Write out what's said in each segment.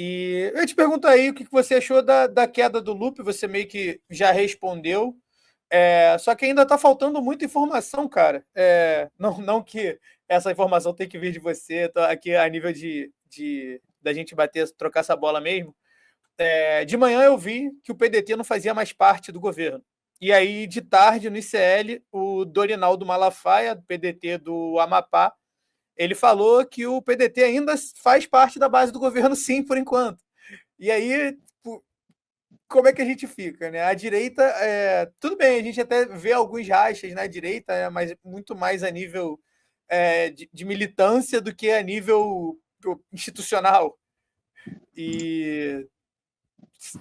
E eu te pergunto aí o que você achou da queda do Lupe, você meio que já respondeu. Só que ainda está faltando muita informação, cara. Não que essa informação tem que vir de você, tô aqui a nível da gente bater, trocar essa bola mesmo. De manhã eu vi que o PDT não fazia mais parte do governo. E aí, de tarde, no ICL, o Dorinaldo Malafaia, do PDT do Amapá, ele falou que o PDT ainda faz parte da base do governo, sim, por enquanto. E aí, como é que a gente fica, né? A direita, tudo bem, a gente até vê alguns rachas na direita, mas muito mais a nível de militância do que a nível institucional. E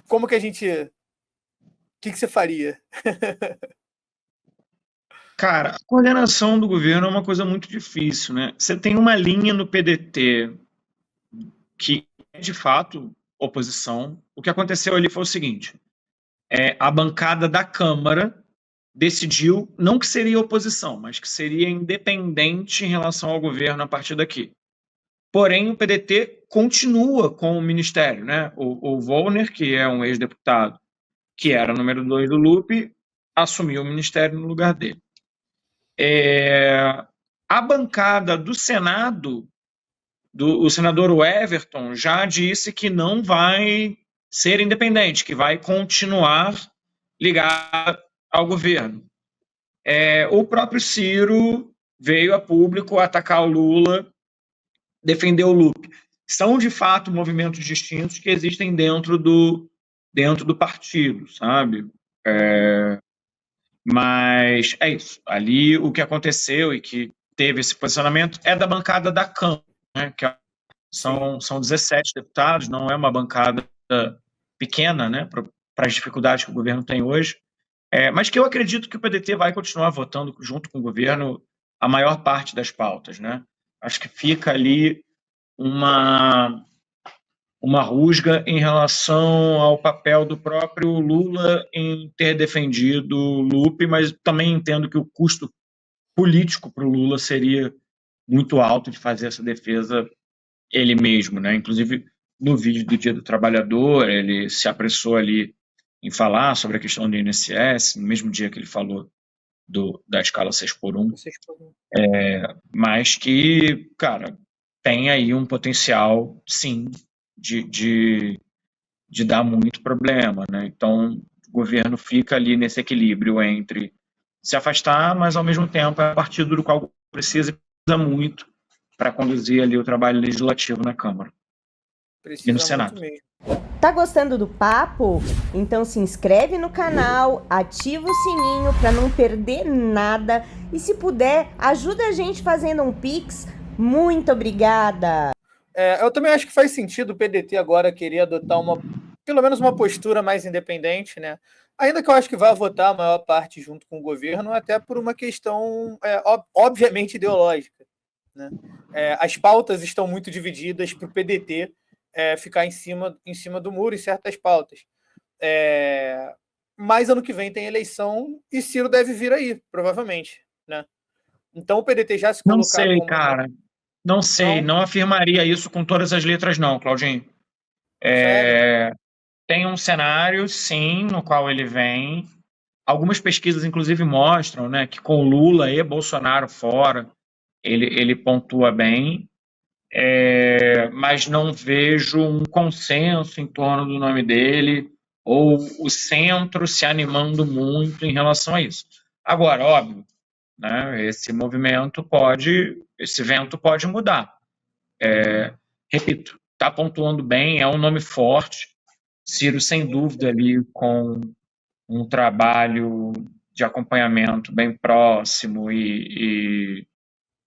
como que a gente. O que você faria? Cara, a coordenação do governo é uma coisa muito difícil, né? Você tem uma linha no PDT que é de fato oposição. O que aconteceu ali foi o seguinte: a bancada da Câmara decidiu não que seria oposição, mas que seria independente em relação ao governo a partir daqui. Porém, o PDT continua com o ministério, né? O Volner, que é um ex-deputado, que era número 2 do Lupe, assumiu o ministério no lugar dele. A bancada do Senado, o senador Everton, já disse que não vai ser independente, que vai continuar ligado ao governo. O próprio Ciro veio a público atacar o Lula, defender o Lupe. São, de fato, movimentos distintos que existem dentro do partido, sabe? Mas é isso. Ali o que aconteceu e que teve esse posicionamento é da bancada da Câmara, né? Que são 17 deputados, não é uma bancada pequena, né? Para as dificuldades que o governo tem hoje. Mas que eu acredito que o PDT vai continuar votando junto com o governo a maior parte das pautas, né? Acho que fica ali uma rusga em relação ao papel do próprio Lula em ter defendido o Lupe, mas também entendo que o custo político para o Lula seria muito alto de fazer essa defesa ele mesmo, né? Inclusive, no vídeo do Dia do Trabalhador, ele se apressou ali em falar sobre a questão do INSS, no mesmo dia que ele falou da escala 6x1, mas que, cara, tem aí um potencial, sim, de dar muito problema, né? Então, o governo fica ali nesse equilíbrio entre se afastar, mas ao mesmo tempo é um partido do qual precisa muito para conduzir ali o trabalho legislativo na Câmara e no Precisa muito Senado. mesmo. Tá gostando do papo? Então se inscreve no canal, ativa o sininho para não perder nada e se puder, ajuda a gente fazendo um Pix. Muito obrigada! Eu também acho que faz sentido o PDT agora querer adotar pelo menos uma postura mais independente, né? Ainda que eu acho que vai votar a maior parte junto com o governo, até por uma questão obviamente ideológica, né? As pautas estão muito divididas para o PDT ficar em cima do muro em certas pautas. Mas ano que vem tem eleição e Ciro deve vir aí, provavelmente, né? Então o PDT já se Não colocar sei, como... cara. Não sei, Não? não afirmaria isso com todas as letras, não, Claudinho. Sério? Tem um cenário, sim, no qual ele vem. Algumas pesquisas, inclusive, mostram, né, que com Lula e Bolsonaro fora, ele pontua bem, mas não vejo um consenso em torno do nome dele ou o centro se animando muito em relação a isso. Agora, óbvio, né, esse vento pode mudar. Repito, está pontuando bem, é um nome forte. Ciro, sem dúvida, ali com um trabalho de acompanhamento bem próximo e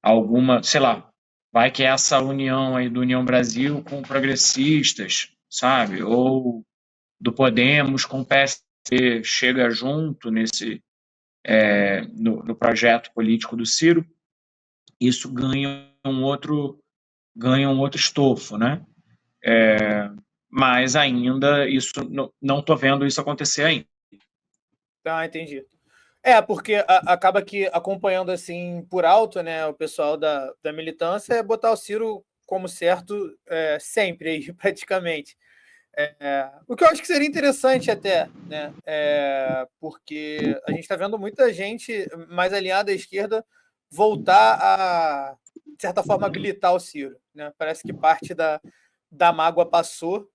alguma, sei lá, vai que essa união aí do União Brasil com progressistas, sabe? Ou do Podemos com o PSDB chega junto no projeto político do Ciro, isso ganha um outro estofo, né? Mas ainda isso não estou vendo isso acontecer ainda. Ah, entendi. Porque acaba que acompanhando assim por alto, né, o pessoal da militância é botar o Ciro como certo sempre, aí, praticamente. O que eu acho que seria interessante até, né? Porque a gente está vendo muita gente mais alinhada à esquerda voltar a, de certa forma, habilitar o Ciro, né? Parece que parte da mágoa passou.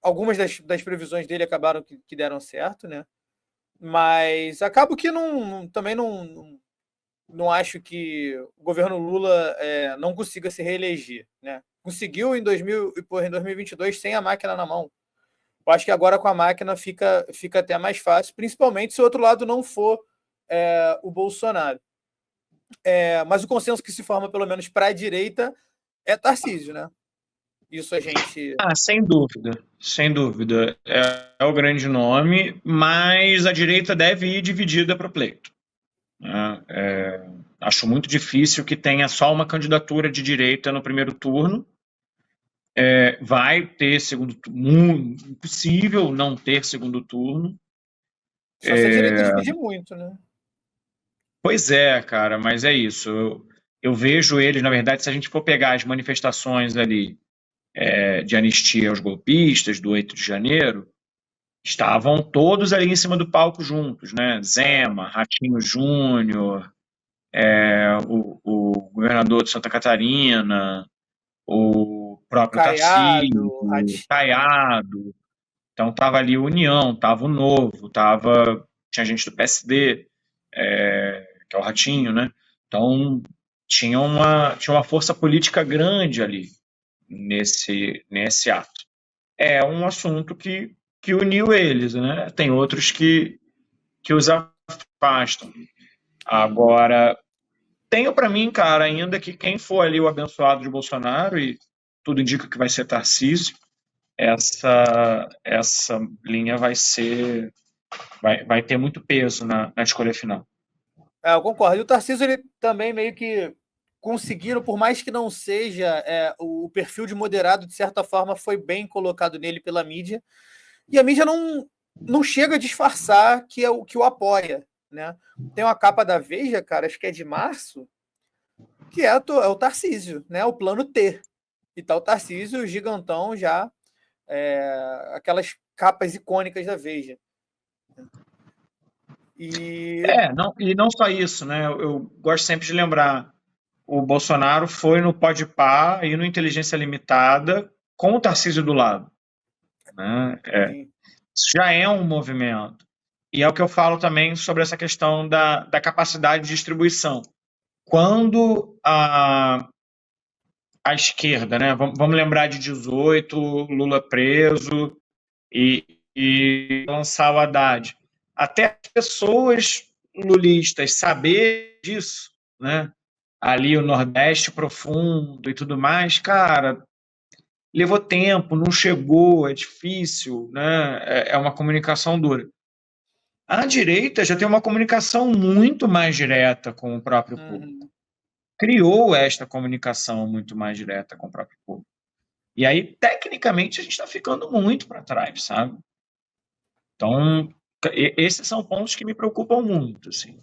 Algumas das previsões dele acabaram que deram certo, né? Mas acabo que também não acho que o governo Lula não consiga se reeleger, né? Conseguiu em 2022 sem a máquina na mão. Eu acho que agora com a máquina fica até mais fácil, principalmente se o outro lado não for o Bolsonaro. Mas o consenso que se forma, pelo menos para a direita, é Tarcísio, né? Isso a gente... Sem dúvida, sem dúvida. É o grande nome, mas a direita deve ir dividida para o pleito. Acho muito difícil que tenha só uma candidatura de direita no primeiro turno. Vai ter segundo turno, impossível não ter segundo turno. Só se a direita dividir muito, né? Pois é, cara, mas é isso. Eu vejo eles, na verdade, se a gente for pegar as manifestações ali de anistia aos golpistas do 8 de janeiro, estavam todos ali em cima do palco juntos, né? Zema, Ratinho Júnior, o governador de Santa Catarina, o próprio Tarcísio, Caiado. Então estava ali a União, estava o Novo, tinha gente do PSD, que é o Ratinho, né? Então tinha uma força política grande ali nesse ato. É um assunto que uniu eles, né? Tem outros que os afastam. Agora, tenho para mim, cara, ainda que quem for ali o abençoado de Bolsonaro, e tudo indica que vai ser Tarcísio, essa linha vai ter muito peso na escolha final. Eu concordo. E o Tarcísio, ele também meio que conseguiram, por mais que não seja o perfil de moderado, de certa forma, foi bem colocado nele pela mídia. E a mídia não chega a disfarçar que é o que o apoia, né? Tem uma capa da Veja, cara, acho que é de março, que é o Tarcísio, né? O plano T. E tá o Tarcísio, o gigantão já, aquelas capas icônicas da Veja. E não só isso, né? Eu gosto sempre de lembrar, o Bolsonaro foi no Podpah e no Inteligência Limitada com o Tarcísio do lado, né? Isso já é um movimento. E é o que eu falo também sobre essa questão da capacidade de distribuição. Quando a esquerda, né? Vamos lembrar de 18, Lula preso e lançar o Haddad. Até as pessoas lulistas saber disso, né? Ali o Nordeste profundo e tudo mais, cara, levou tempo, não chegou, é difícil, né? É uma comunicação dura. A direita já tem uma comunicação muito mais direta com o próprio público. Criou esta comunicação muito mais direta com o próprio público. E aí, tecnicamente, a gente está ficando muito para trás, sabe? Então, esses são pontos que me preocupam muito, assim.